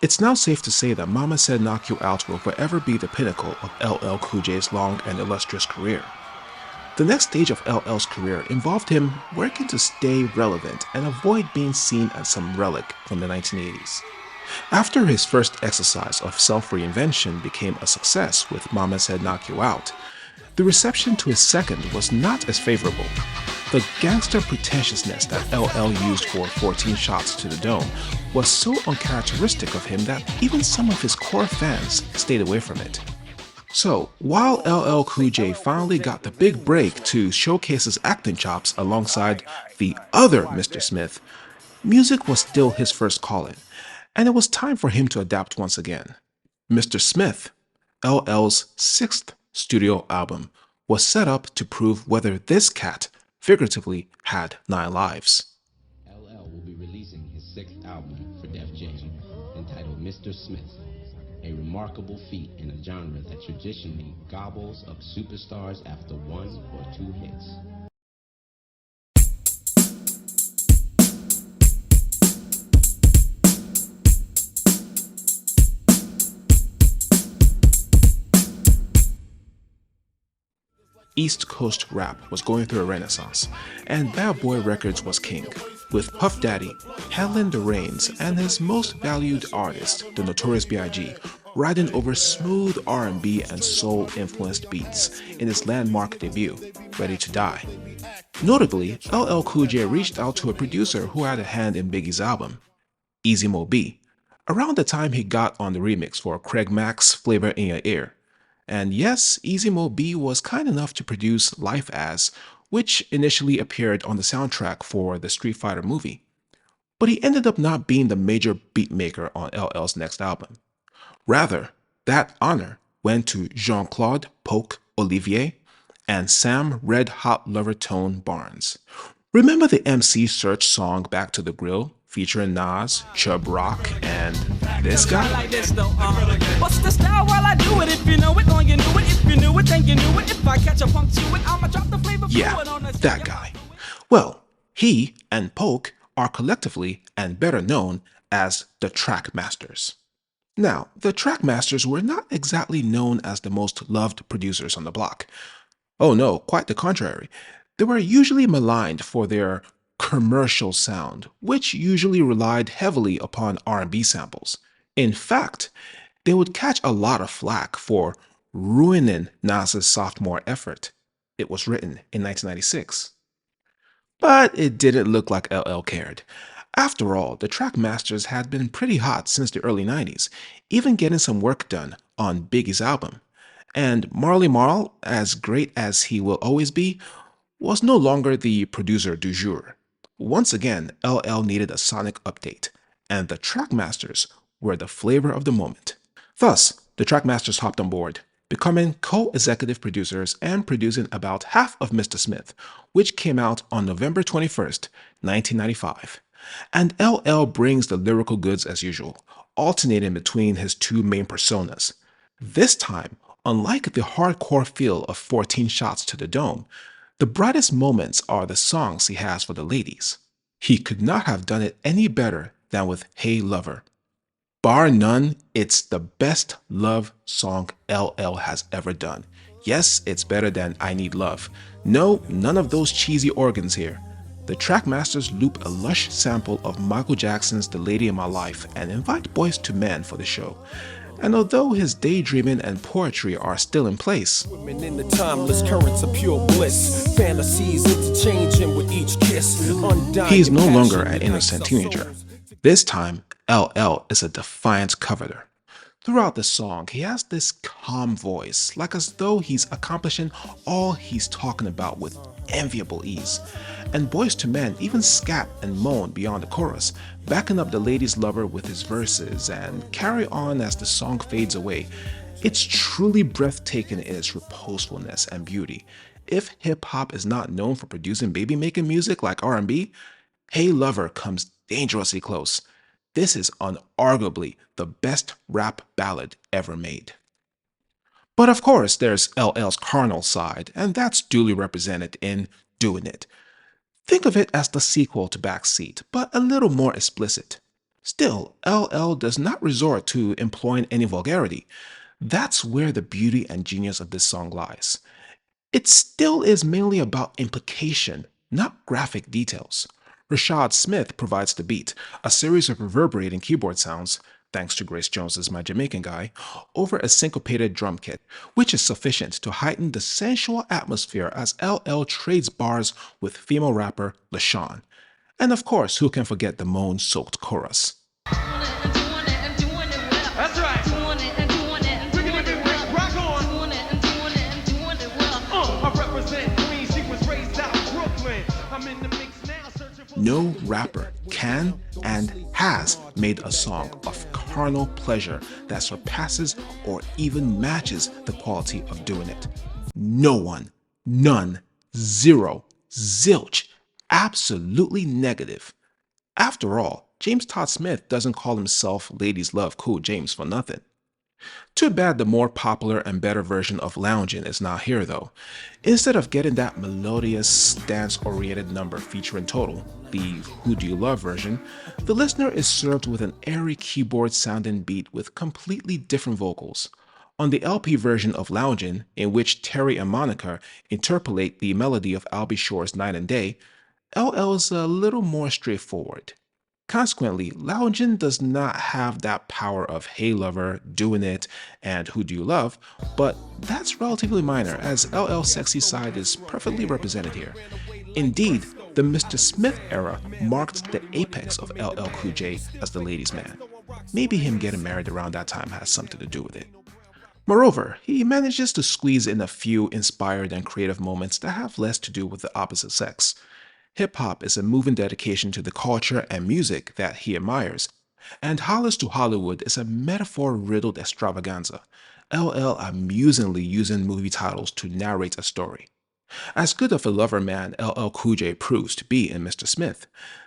It's now safe to say that Mama Said Knock You Out will forever be the pinnacle of LL Cool J's long and illustrious career. The next stage of LL's career involved him working to stay relevant and avoid being seen as some relic from the 1980s. After his first exercise of self-reinvention became a success with Mama Said Knock You Out, the reception to his second was not as favorable. The gangster pretentiousness that LL used for 14 Shots to the Dome was so uncharacteristic of him that even some of his core fans stayed away from it. So, while LL Cool J finally got the big break to showcase his acting chops alongside the other Mr. Smith, music was still his first calling, and it was time for him to adapt once again. Mr. Smith, LL's sixth studio album, was set up to prove whether this cat figuratively had 9 lives. LL will be releasing his sixth album for Def Jam, entitled Mr. Smith, a remarkable feat in a genre that traditionally gobbles up superstars after 1 or 2 hits. East Coast rap was going through a renaissance, and Bad Boy Records was king, with Puff Daddy handling the reins and his most valued artist, the Notorious B.I.G., riding over smooth R&B and soul-influenced beats in his landmark debut, Ready to Die. Notably, LL Cool J reached out to a producer who had a hand in Biggie's album, Easy Mo Bee, around the time he got on the remix for Craig Mack's Flavor in Your Ear. And yes, Easy Mo Bee was kind enough to produce Life As, which initially appeared on the soundtrack for the Street Fighter movie. But he ended up not being the major beatmaker on LL's next album. Rather, that honor went to Jean-Claude Polk Olivier and Sam Red Hot Lover Tone Barnes. Remember the MC Search song Back to the Grill featuring Nas, Chubb Rock, and this guy? What's the style while I do it? If you know it, then you knew it. If you knew it, then you knew it. If I catch a punk to it, I'ma drop the flavor. Yeah, that guy. Well, he and Polk are collectively and better known as the TrackMasters. Now, the TrackMasters were not exactly known as the most loved producers on the block. Oh no, quite the contrary. They were usually maligned for their commercial sound, which usually relied heavily upon R&B samples. In fact, they would catch a lot of flack for ruining Nas's sophomore effort. It was written in 1996. But it didn't look like LL cared. After all, the TrackMasters had been pretty hot since the early 90s, even getting some work done on Biggie's album. And Marley Marl, as great as he will always be, was no longer the producer du jour. Once again, LL needed a sonic update, and the TrackMasters were the flavor of the moment. Thus, the TrackMasters hopped on board, becoming co-executive producers and producing about half of Mr. Smith, which came out on November 21st, 1995. And LL brings the lyrical goods as usual, alternating between his two main personas. This time, unlike the hardcore feel of 14 Shots to the Dome, the brightest moments are the songs he has for the ladies. He could not have done it any better than with Hey Lover. Bar none, it's the best love song LL has ever done. Yes, it's better than I Need Love. No, none of those cheesy organs here. The TrackMasters loop a lush sample of Michael Jackson's The Lady in My Life and invite Boyz II Men for the show. And although his daydreaming and poetry are still in place, in the timeless currents of pure bliss, fantasies interchanging with each kiss. He is no longer an innocent teenager. This time, LL is a defiant coveter. Throughout the song, he has this calm voice, like as though he's accomplishing all he's talking about with enviable ease. And Boyz II Men even scat and moan beyond the chorus, backing up the lady's lover with his verses and carry on as the song fades away. It's truly breathtaking in its reposefulness and beauty. If hip-hop is not known for producing baby-making music like R&B, Hey Lover comes dangerously close. This is unarguably the best rap ballad ever made. But of course, there's LL's carnal side, and that's duly represented in Doing It. Think of it as the sequel to Backseat, but a little more explicit. Still, LL does not resort to employing any vulgarity. That's where the beauty and genius of this song lies. It still is mainly about implication, not graphic details. Rashad Smith provides the beat, a series of reverberating keyboard sounds, thanks to Grace Jones's My Jamaican Guy, over a syncopated drum kit, which is sufficient to heighten the sensual atmosphere as LL trades bars with female rapper LaShawn. And of course, who can forget the moan-soaked chorus? That's right. We're gonna get rich, rock on. I represent Queens. She was raised out Brooklyn. I'm in the mix now, searching for. No rapper can and has made a song of carnal pleasure that surpasses or even matches the quality of doing it. No one, none, zero, zilch, absolutely negative. After all, James Todd Smith doesn't call himself Ladies Love Cool James for nothing. Too bad the more popular and better version of Loungin' is not here though. Instead of getting that melodious, dance-oriented number featuring Total, the Who Do You Love version, the listener is served with an airy keyboard-sounding beat with completely different vocals. On the LP version of Loungin', in which Terry and Monica interpolate the melody of Albie Shore's Night and Day, LL is a little more straightforward. Consequently, Loungin' does not have that power of Hey Lover, Doing It, and Who Do You Love, but that's relatively minor as LL's sexy side is perfectly represented here. Indeed, the Mr. Smith era marked the apex of LL Cool J as the ladies' man. Maybe him getting married around that time has something to do with it. Moreover, he manages to squeeze in a few inspired and creative moments that have less to do with the opposite sex. Hip-hop is a moving dedication to the culture and music that he admires, and Hollis to Hollywood is a metaphor-riddled extravaganza, LL amusingly using movie titles to narrate a story. As good of a Loverman LL Cool J proves to be in Mr. Smith,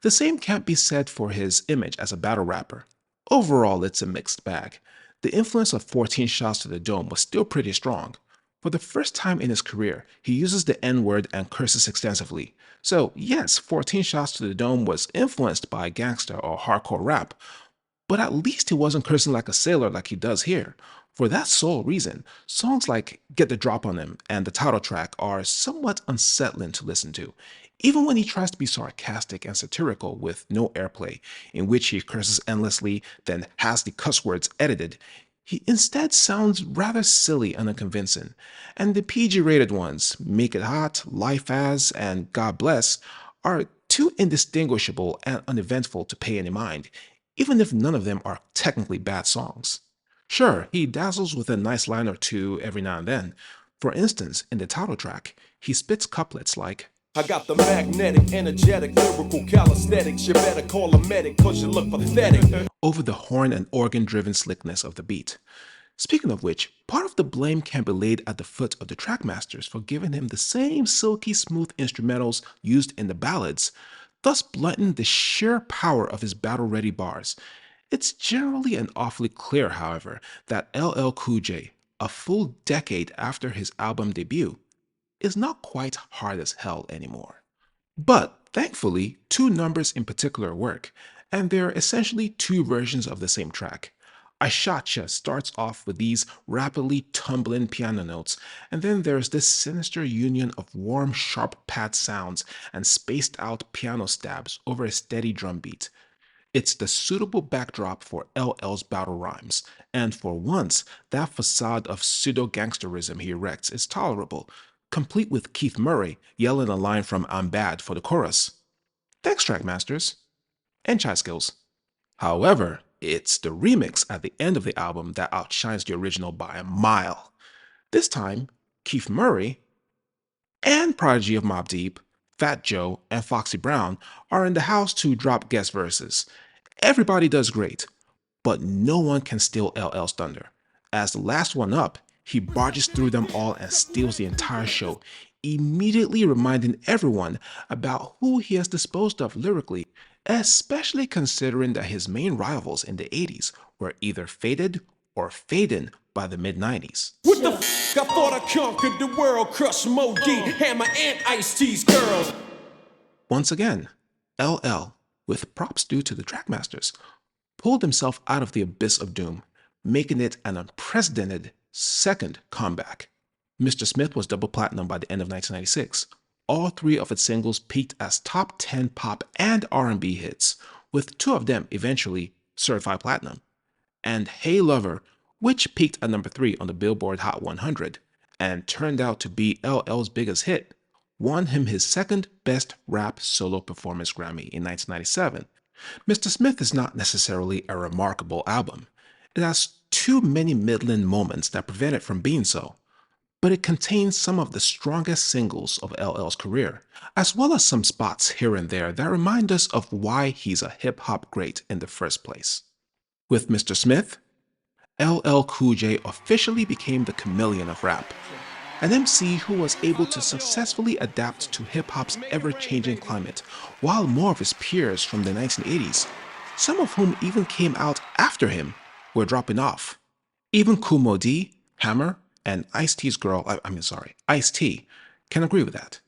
the same can't be said for his image as a battle rapper. Overall, it's a mixed bag. The influence of 14 Shots to the Dome was still pretty strong. For the first time in his career, he uses the N-word and curses extensively. So yes, 14 Shots to the Dome was influenced by gangsta or hardcore rap, but at least he wasn't cursing like a sailor like he does here. For that sole reason, songs like Get the Drop on Him and the title track are somewhat unsettling to listen to, even when he tries to be sarcastic and satirical with no airplay, in which he curses endlessly, then has the cuss words edited. He instead sounds rather silly and unconvincing, and the PG-rated ones, Make It Hot, Life As, and God Bless, are too indistinguishable and uneventful to pay any mind, even if none of them are technically bad songs. Sure, he dazzles with a nice line or two every now and then. For instance, in the title track, he spits couplets like, I got the magnetic, energetic, lyrical calisthenics. You better call a medic, cause you look pathetic. over the horn and organ-driven slickness of the beat. Speaking of which, part of the blame can be laid at the foot of the Trackmasters for giving him the same silky smooth instrumentals used in the ballads, thus blunting the sheer power of his battle-ready bars. It's generally and awfully clear, however, that LL Cool J, a full decade after his album debut, is not quite hard as hell anymore. But thankfully, two numbers in particular work, and they're essentially two versions of the same track. I Shotcha starts off with these rapidly tumbling piano notes, and then there's this sinister union of warm, sharp pad sounds and spaced out piano stabs over a steady drum beat. It's the suitable backdrop for LL's battle rhymes, and for once, that facade of pseudo-gangsterism he erects is tolerable, complete with Keith Murray yelling a line from I'm Bad for the chorus. Thanks, Trackmasters. And Chai Skills. However, it's the remix at the end of the album that outshines the original by a mile. This time, Keith Murray and Prodigy of Mobb Deep, Fat Joe, and Foxy Brown are in the house to drop guest verses. Everybody does great, but no one can steal LL's thunder. As the last one up, he barges through them all and steals the entire show, immediately reminding everyone about who he has disposed of lyrically, especially considering that his main rivals in the 80s were either faded or fading by the mid-90s. What the f? I thought I conquered the world, crush Mo D, Hammer, and Ice-T's girls. Once again, LL, with props due to the Trackmasters, pulled himself out of the abyss of doom, making it an unprecedented second comeback. Mr. Smith was double platinum by the end of 1996. All three of its singles peaked as top 10 pop and R&B hits, with two of them eventually certified platinum. And Hey Lover, which peaked at number 3 on the Billboard Hot 100 and turned out to be LL's biggest hit, won him his second Best Rap Solo Performance Grammy in 1997. Mr. Smith is not necessarily a remarkable album. It has too many middling moments that prevent it from being so, but it contains some of the strongest singles of LL's career, as well as some spots here and there that remind us of why he's a hip-hop great in the first place. With Mr. Smith, LL Cool J officially became the chameleon of rap, an MC who was able to successfully adapt to hip-hop's ever-changing climate, while more of his peers from the 1980s, some of whom even came out after him, were dropping off. Even Kool Moe Dee, Hammer, and Ice-T's Ice-T can agree with that.